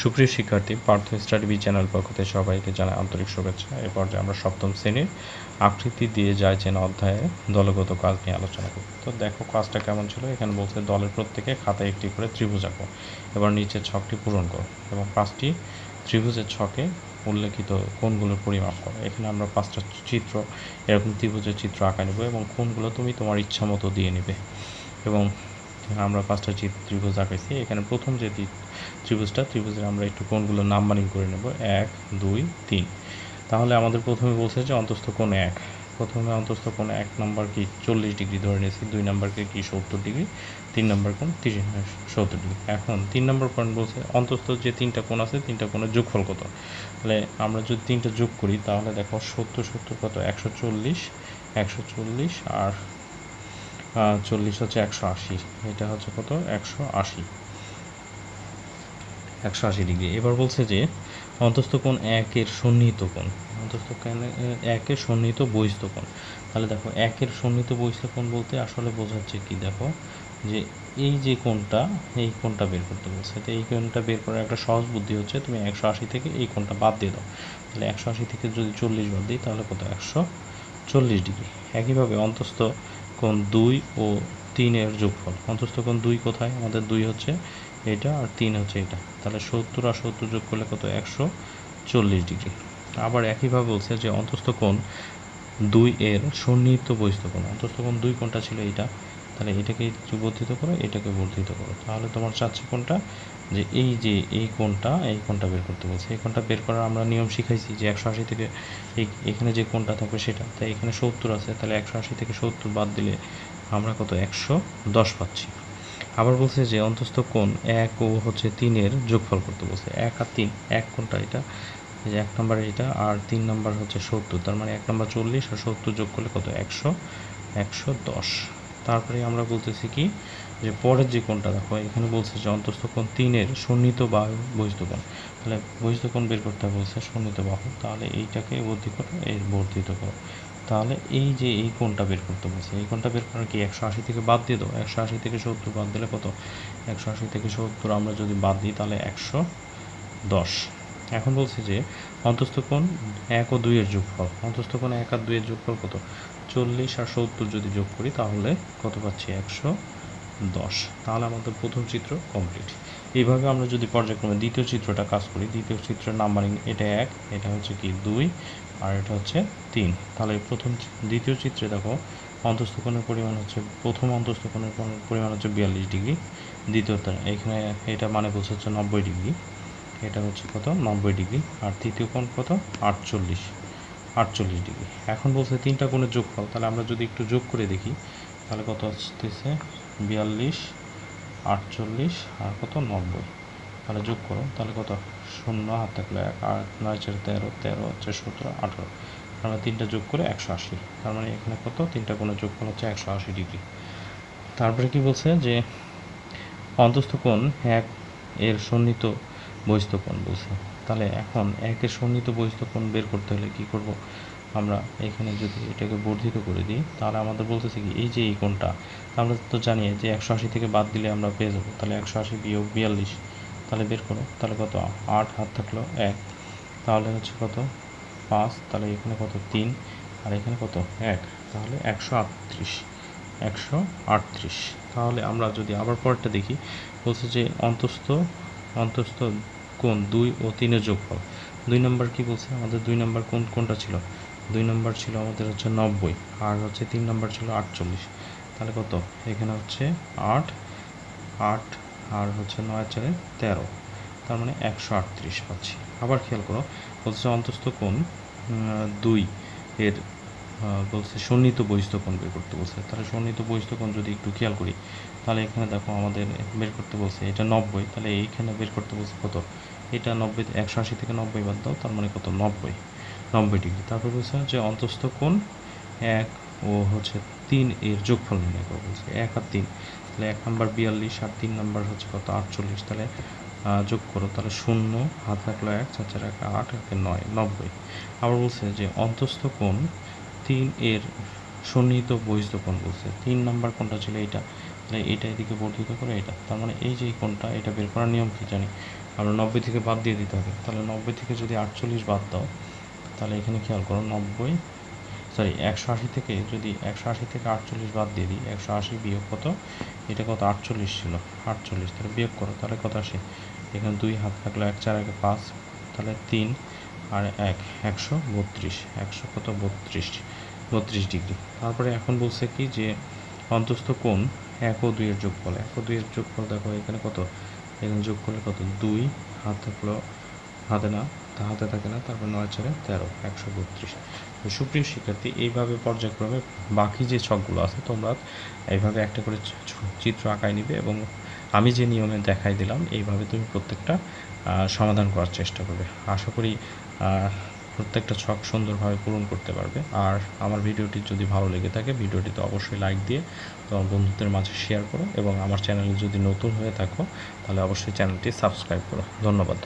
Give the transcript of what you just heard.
সুপ্রিয় শিক্ষার্থী, Partha study B channel পক্ষ থেকে সবাইকে জানাই আন্তরিক শুভেচ্ছা। এ পর্যায়ে আমরা সপ্তম শ্রেণীর আকৃতি দিয়ে যায় চেনা অধ্যায়ে দলগত কাজ নিয়ে আলোচনা করব। তো দেখো কাজটা কেমন ছিল। এখানে বলছে দলের প্রত্যেকে খাতায় একটি করে ত্রিভুজ আঁকো, এবার নিচের ছকটি পূরণ করো এবং 5টি ত্রিভুজের ছকে উল্লেখিত কোণগুলোর পরিমাপ করো। এখানে আমরা 5টা চিত্র, এরকম ত্রিভুজের চিত্র আঁকা নেব এবং কোণগুলো তুমি তোমার ইচ্ছা মতো দিয়ে নেবে। এবং আমরা 5টা ত্রিভুজ আঁকাইছি। এখানে প্রথম যে ত্রিভুজের আমরা একটু কোণগুলো নাম্বারিং করে নেব 1 2 3। তাহলে আমাদের প্রথমে বলছে যে অন্তস্থ কোণ 1। প্রথমে অন্তস্থ কোণ 1 নম্বর কি 40 ডিগ্রি ধরে নিয়েছি, 2 নম্বরকে কি 70 ডিগ্রি, 3 নম্বর কোণ 70 ডিগ্রি। এখন 3 নম্বর পয়েন্ট বলছে অন্তস্থ যে 3টা কোণ আছে 3টা কোণের যোগফল কত। তাহলে আমরা যদি 3টা যোগ করি তাহলে দেখো 70 কত 140, 140 আর 40 হচ্ছে 180, এটা হচ্ছে কত 180 ডিগ্রি। এবার বলছে যে অন্তস্থ কোণ 1 এর সন্নিহিত কোণ, অন্তস্থ কোণ 1 এর সন্নিহিত বহিস্থ কোণ। তাহলে দেখো 1 এর সন্নিহিত বহিস্থ কোণ বলতে আসলে বোঝাচ্ছে কি, দেখো যে এই যে কোণটা, এই কোণটা বের করতে বলছে। তো এই কোণটা বের করার একটা সহজ বুদ্ধি হচ্ছে তুমি 180 থেকে এই কোণটা বাদ দিয়ে দাও। তাহলে 180 থেকে যদি 40 বাদ দিই তাহলে কত 140 ডিগ্রি। একইভাবে অন্তস্থ কোণ 2 ও 3 এর যোগফল। অন্তস্থ কোণ 2 কোথায়, আমাদের 2 হচ্ছে এটা আর 3 হচ্ছে এটা। তাহলে 70 আর 70 যোগ করলে কত 140 ডিগ্রি। আবার একইভাবে বলছে যে অন্তস্থ কোণ 2 এর সন্নিহিত বহিস্থ কোণ। অন্তস্থ কোণ 2 কোণটা ছিল এইটা, তাহলে এটাকে বর্ধিত করো, এটাকে বর্ধিত করো। তাহলে তোমার চাচ্ছে কোণটা যে এই কোণটা বের করতে বলছে। এই কোণটা বের করার আমরা নিয়ম শিখাইছি যে 180 থেকে এখানে যে কোণটা থাকবে সেটা। তাই এখানে 70 আছে, তাহলে 180 থেকে 70 বাদ দিলে আমরা কত 110 পাচ্ছি। আবার বলছে যে অন্তস্থ কোণ 1 ও হচ্ছে 3 এর যোগফল করতে বলছে। 1 আর 3, 1 কোণটা এটা, এই যে 1 নম্বর এটা আর 3 নম্বর হচ্ছে 70, তার মানে 1 নম্বর 40 আর 70 যোগ করলে কত 110। তারপরে আমরা বলতেছি কি যে পরের যে কোণটা দেখো, এখানে বলছে যে অন্তস্থ কোণ 3 এর সন্নিহিত বাহু বহিস্থ কোণ। তাহলে বহিস্থ কোণ বের করতে বলছে সন্নিহিত বাহু, তাহলে এইটাকে বর্ধিত করো। তাহলে এই যে এই কোণটা বের করতে বলছে, এই কোণটা বের করার কি 180 থেকে বাদ দিয়ে দাও। 180 থেকে 70 বাদ দিলে কত 180 থেকে 70 আমরা যদি বাদ দিই তাহলে 110। এখন বলছে যে অন্তস্থ কোণ 1 ও 2 এর যোগফল। অন্তস্থ কোণ 1 আর 2 এর যোগফল কত 40 আর 70 যদি যোগ করি তাহলে কত পাচ্ছি 110। তাহলে আমাদের প্রথম চিত্র কমপ্লিট। এইভাবে আমরা যদি পর্যায়ক্রমে দ্বিতীয় চিত্রটা কাজ করি, দ্বিতীয় চিত্রের নাম্বারিং এটা 1, এটা হচ্ছে কি 2 আর এটা হচ্ছে 3। তাহলে দ্বিতীয় চিত্রে দেখো অন্তস্থ কোণের পরিমাণ হচ্ছে, প্রথম অন্তস্থ কোণের পরিমাণ হচ্ছে 42 ডিগ্রি, দ্বিতীয়টা এখানে এটা মানে বলছে হচ্ছে 90 ডিগ্রি, এটা হচ্ছে কত 90 ডিগ্রি, আর তৃতীয় কোণ কত 48 ডিগ্রি। এখন বলছে 3টা কোণের যোগফল। তাহলে আমরা যদি একটু যোগ করে দেখি তাহলে কত আসতেছে 42, 48 আর কত 90। তাহলে যোগ করো, তাহলে কত 0 হাত থাকলে 1 আর 9 4 13, 13 হচ্ছে 17, 18। আমরা 3টা যোগ করে 180। তার মানে এখানে কত 3টা কোণের যোগফল হচ্ছে 180 ডিগ্রি। তারপরে কি বলছে যে অন্তস্থ কোণ 1 এর সন্নিহিত বহিস্থ কোণ বলছে। তাহলে এখন 1 এর সন্নিহিত বহিস্থ কোণ বের করতে হলে কি করব, আমরা এখানে যদি এটাকে বর্ধিত করে দিই তাহলে আমাদের বলতেছে কি এই যে এই কোণটা আমরা তো জানি যে 180 থেকে বাদ দিলে আমরা পেয়ে যাবো। তাহলে 180 বিয়োগ 42, তাহলে বের করো, তাহলে কত 8 হাত থাকলো 1, তাহলে হচ্ছে কত 5, তাহলে এখানে কত 3 আর এখানে কত 1, তাহলে 138। তাহলে আমরা যদি আবার পরেরটা দেখি, বলছে যে অন্তস্থ কোণ 2 ও 3 এর যোগফল। 2 নম্বর কি বলছে আমাদের, 2 নম্বর কোনটা ছিল, 2 নম্বর ছিল আমাদের হচ্ছে 90 আর হচ্ছে 3 নম্বর ছিল 48। তাহলে কত এখানে হচ্ছে 8 আর হচ্ছে 9 4 13, তার মানে 138 পাচ্ছি। আবার খেয়াল করো, বলছে অন্তস্থ কোণ 2 এর বলছে সন্নিহিত বহিস্থ কোণ বের করতে বলছে। তাহলে সন্নিহিত বহিস্থ কোণ যদি একটু খেয়াল করি তাহলে এখানে দেখো আমাদের বের করতে বলছে এটা 90, তাহলে এইখানে বের করতে বলছে কত, এটা 90, 180 থেকে 90 বাদ দাও, তার মানে কত 90 ডিগ্রি। তারপর বলছে যে অন্তস্থ কোণ 1 ও হচ্ছে 3 এর যোগফল নির্ণয় করো বলছে। 1 আর 3, তাহলে 1 নম্বর 42 আর 3 নম্বর হচ্ছে কত 48, তাহলে যোগ করো, তাহলে 0 হাত থাকলো 1, 4 4 1 8 1 9, 90। আবার বলছে যে অন্তস্থ কোণ 3 এর সন্নিহিত বহিস্থ কোণ বলছে। 3 নম্বর কোণটা ছিল এইটা, তাহলে এইটা এদিকে বর্ধিত করে এটা, তার মানে এই যে কোণটা এটা বের করার নিয়ম কি জানি, আমরা 90 থেকে বাদ দিয়ে দিতে হবে। তাহলে 90 থেকে যদি 48 বাদ দাও, তাহলে এখানে খেয়াল করো 180 থেকে যদি 180 থেকে 48 বাদ দিয়ে দিই, 180 বিয়োগ কত, এটা কত 48 ছিল, 48 তাহলে বিয়োগ করো, তাহলে কত আসে, এখানে 2 হাত থাকলো, 1 4 1 5, তাহলে 3 আর 1 132, 100 কত 32 ডিগ্রি। তারপরে এখন বলছে কি যে অন্তস্থ কোণ 1 ও 2 এর যোগফল, 1 ও 2 এর যোগফল দেখো এখানে কত, এখানে যোগ করলে কত, 2 হাত থাকলো, হাতে থাকে না, তারপর 9 4 13, 132। তো সুপ্রিয় শিক্ষার্থী, এইভাবে পর্যায়ক্রমে বাকি যে ছকগুলো আছে তোমরা এইভাবে একটা করে চিত্র আঁকায় নিবে এবং আমি যে নিয়মে দেখাই দিলাম এইভাবে তুমি প্রত্যেকটা সমাধান করার চেষ্টা করবে। আশা করি প্রত্যেকটা ছক সুন্দরভাবে পূরণ করতে পারবে। আর আমার ভিডিওটি যদি ভালো লেগে থাকে, ভিডিওটিতে অবশ্যই লাইক দিয়ে তোমার বন্ধুদের মাঝে শেয়ার করো এবং আমার চ্যানেলে যদি নতুন হয়ে থাকো তাহলে অবশ্যই চ্যানেলটি সাবস্ক্রাইব করো। ধন্যবাদ।